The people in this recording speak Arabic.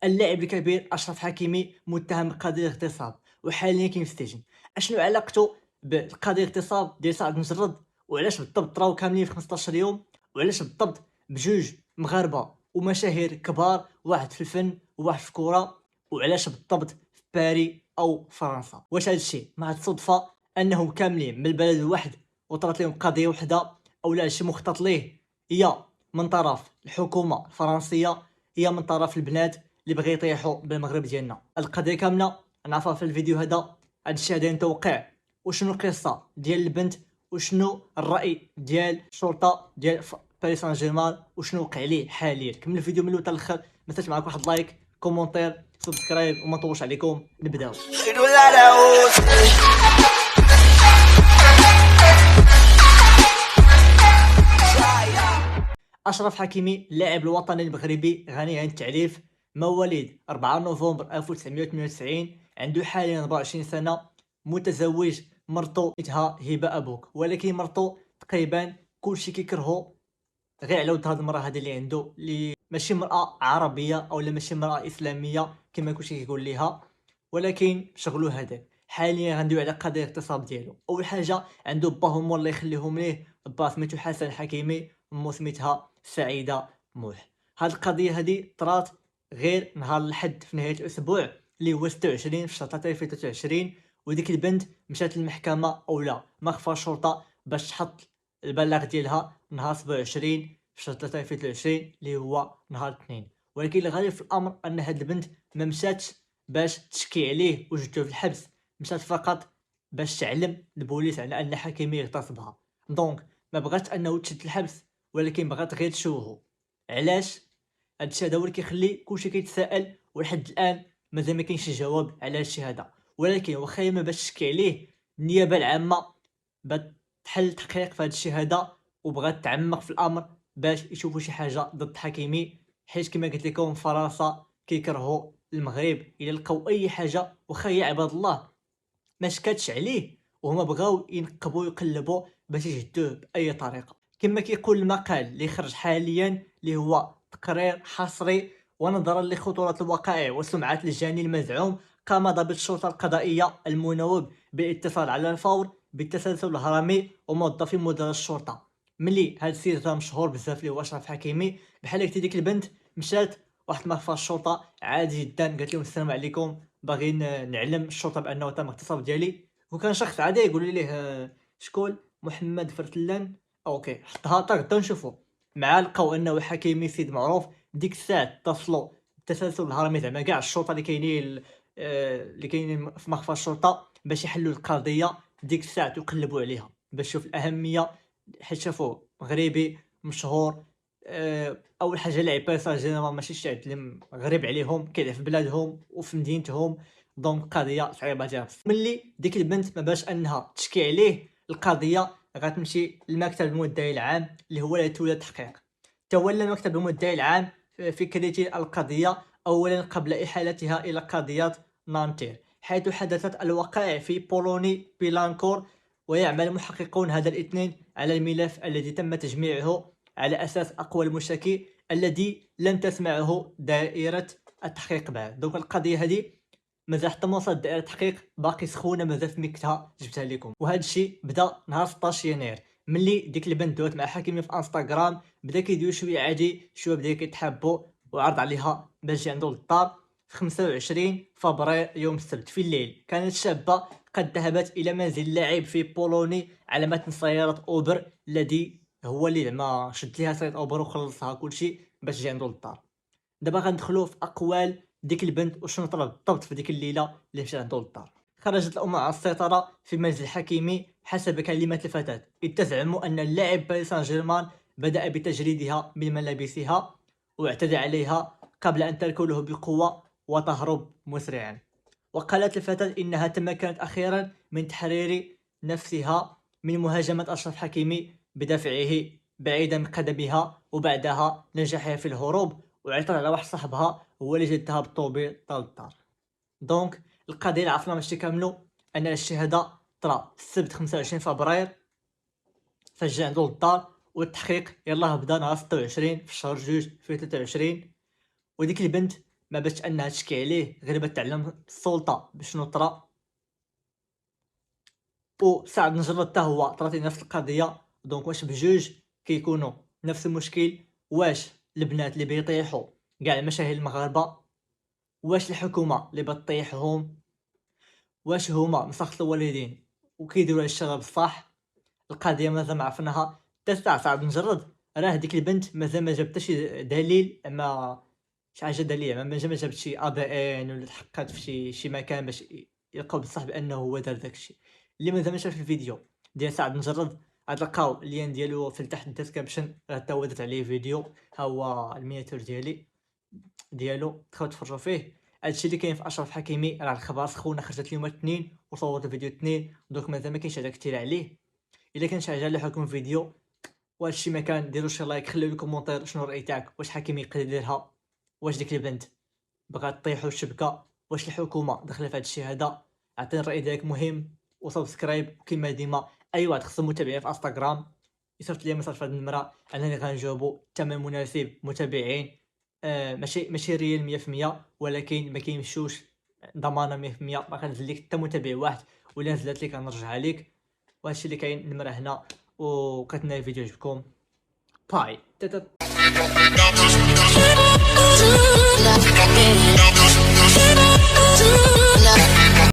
اللاعب الكبير أشرف حكيمي متهم بقضية اغتصاب وحاليا كاين في السجن. اشنو علاقته بالقضية اغتصاب ديال سعد مجرد، وعلاش بالضبط راهو كاملين في 15 يوم، وعلاش بالضبط بجوج مغاربة ومشاهير كبار، واحد في الفن وواحد في الكرة، وعلاش بالضبط في باري أو فرنسا؟ واش هادشي مع الصدفة أنهم كاملين من البلد الواحد وطرات لهم قضية وحدة، أو لا هادشي مخطط ليه هي من طرف الحكومة الفرنسية، هي من طرف البنات اللي بغا يطيحوا بالمغرب ديالنا؟ القضيه كامله نعرفها في الفيديو هذا. هادشي هذا توقع، وشنو القصه ديال البنت، وشنو الراي ديال الشرطه ديال باريس سان جيرمان، وشنو وقع ليه حاليا. كمل الفيديو من الاول حتى الاخر، ما تنساش معاك واحد لايك كومونتير سبسكرايب، وما نطولش عليكم نبداو. أشرف حكيمي اللاعب الوطني المغربي غني عن التعريف، مواليد 4 نوفمبر 1998، عنده حاليا 24 سنة، متزوج، مرتو سميتها هبة أبوك، ولكن مرتو تقريبا كلشي كيكرهو غير على ود هاد المرأة هادي اللي عنده، اللي ماشي مرأة عربية أو لا ماشي مرأة إسلامية كما كلشي كيقول ليها، ولكن شغلو هذا. حاليا غندوي على قضية الاغتصاب ديالو. أول حاجة عنده باه ومو الله يخليهم ليه، با سميتو حسن حكيمي، مو سميتها سعيدة موح. هاد القضية هادي طرات غير نهار الحد في نهاية الأسبوع اللي هو 26 في شهر 3 2023، وديك البنت مشات للمحكمة أو لا مخفى الشرطة باش تحط البلاغ ديالها نهار 27 في شهر 3 2023 اللي هو نهار الاثنين. ولكن الغريب في الامر ان هاد البنت ما مشاتش باش تشكي عليه وجدته في الحبس، مشات فقط باش تعلم البوليس على ان حكيمي اغتصبها. دونك ما بغاتش انه تشد الحبس، ولكن بغات غير تشوهو. علاش؟ هادشي هذا هو اللي كيخلي كلشي كيتساءل، ولحد الان مازال ما كاينش جواب على هادشي هذا. ولكن واخا ما باش تشكي عليه، النيابه العامه بات تحل التحقيق في هادشي هذا وبغات تعمق في الامر باش يشوفوا شي حاجه ضد حكيمي، حيت كما قلت لكم فرنسا كيكرهوا المغرب الا لقاو اي حاجه واخا هي عباد الله ما شكاتش عليه، وهما بغاو ينقبوا يقلبوا باش يجدوه باي طريقه. كما كيقول المقال اللي خرج حاليا اللي هو تقرير حصري ونظرا لخطوره الوقائع وسمعه الجاني المزعوم، قام ضابط الشرطه القضائيه المنوب بالاتصال على الفور بالتسلسل الهرمي وموظفي مديريه الشرطه. ملي هاد السيد راه مشهور بزاف اللي هو اشرف حكيمي، بحال قلت ديك البنت مشات واحد مخفى الشرطه عادي جدا، قالت لهم السلام عليكم، باغي نعلم الشرطه بانه تم اغتصاب ديالي. وكان شخص عادي يقول ليه شكون محمد فرتلان، اوكي حطها طاق غدا نشوفو. مع لقاو انه حكيمي سيد معروف، ديك الساعه اتصلوا التسلسل الهرمي زعما كاع الشرطه اللي كاينين اللي كاينين في مخفى الشرطه باش يحلوا القضيه. ديك الساعه يقلبوا عليها باش يشوف الاهميه، حيت شافوا مغربي مشهور. اول حاجه لاعب باريس سان جيرمان ماشي شي اللي غريب عليهم، كيلعب في بلادهم وفي مدينتهم، دونك قضيه صعيبه جدا. ملي ديك البنت ما باش انها تشكي عليه، القضيه غتمشي للمكتب المدعي العام اللي هو اللي تولى التحقيق. تولى مكتب المدعي العام فكرة القضيه اولا قبل احالتها الى قضيه نانتير، حيث حدثت الوقائع في بولوني بيلانكور، ويعمل محققون هذا الاثنين على الملف الذي تم تجميعه على أساس أقوال المشتكي الذي لم تسمعه دائرة التحقيق بعد. دونك القضية هذه مازال حتى ما وصلت دائرة التحقيق، باقي سخونة مازال في ميكتها، جبتها لكم. وهذا الشيء بدا نهار 16 يناير ملي ديك البنت دوات مع حكيمي في انستغرام، بدا كيديروا شويه عادي، شويه بدا كيتحابوا، وعرض عليها باش تجي عنده للدار في 25 فبراير يوم السبت في الليل. كانت شابة قد ذهبت إلى منزل اللاعب في بولوني على متن سيارة أوبر الذي هو اللي زعما شد ليها سيارة أوبر وخلصها كلشي باش تجي عنده للدار. دابا غندخلوا في أقوال ديك البنت وشنو طرا بالضبط في ديك الليلة اللي مشات عنده للدار. خرجت الأمور على السيطرة في منزل حكيمي حسب كلمات الفتاة، إذ تزعم أن اللاعب باريس سان جيرمان بدأ بتجريدها من ملابسها واعتدى عليها قبل أن تركله بقوة وتهرب مسرعا. وقالت الفتاة إنها تمكنت أخيرا من تحرير نفسها من مهاجمة أشرف حكيمي بدفعه بعيدا من قدمها، وبعدها نجاحها في الهروب، وعثرت على واحد صاحبها هو اللي جدها بالطوبيل طال الدار. دونك القضية اللي عرفنا ماشي كاملو أن الشهادة طرا السبت 25 فبراير فاش جا عندو للدار، والتحقيق يلاه بدا نهار 26 في شهر جوج في 23. وديك البنت ما باش انها تشكي عليه، غير باش تعلم السلطه بشنو طرا. وسعد نجرد حتى هو طرات نفس القضيه. دونك واش بجوج كيكونوا نفس المشكل؟ واش البنات اللي بيطيحوا كاع المشاهير المغاربه؟ واش الحكومه اللي بتطيحهم؟ واش هما مسخط الوالدين وكيديروا هاد الشغل بصح؟ القضيه مازال ما عرفناها. حتى سعد نجرد راه هذيك البنت مازال ما جابت شي دليل، اما شي حاجه دليل، ما جابت شي ADN ولا تحققت في شي مكان باش يلقاو بصح بانه هو دار داكشي. اللي مازال ما شاف الفيديو ديال سعد نجرد غتلقاو اللين ديالو في تحت الديسكريبشن، راه حتى هو درت عليه فيديو، ها هو المينياتور ديالو تبقاو تفرجوا فيه. هادشي اللي كاين في اشرف حكيمي، راه الخبر سخونه خرجت اليوم الاثنين وصورت الفيديو الاثنين، دوك مازال ما كاينش هذا كثير عليه. الا كان شي حاجه لكم الفيديو وهادشي مكان ديروا شي لايك، خليو لي كومونتير شنو الراي تاعك، واش حكيمي يقدر يديرها؟ واش ديك البنت بغات طيحوا الشبكه؟ واش الحكومه داخله في هادشي هذا؟ عطيني الراي ديالك مهم، وسبسكرايب. وكما ديما اي واحد خصو متابعين في انستغرام يصيفط لي مساج في هاد النمره، انا اللي غنجاوبو الثمن مناسب متابعين. ماشي ريال 100%، ولكن ما كيمشوش ضمانه 100%. ما غنزل لك حتى متابع واحد، ولا نزلت لك غنرجعها لك. وهادشي اللي كاين النمره هنا. وكتناهي الفيديو عجبكم، باي.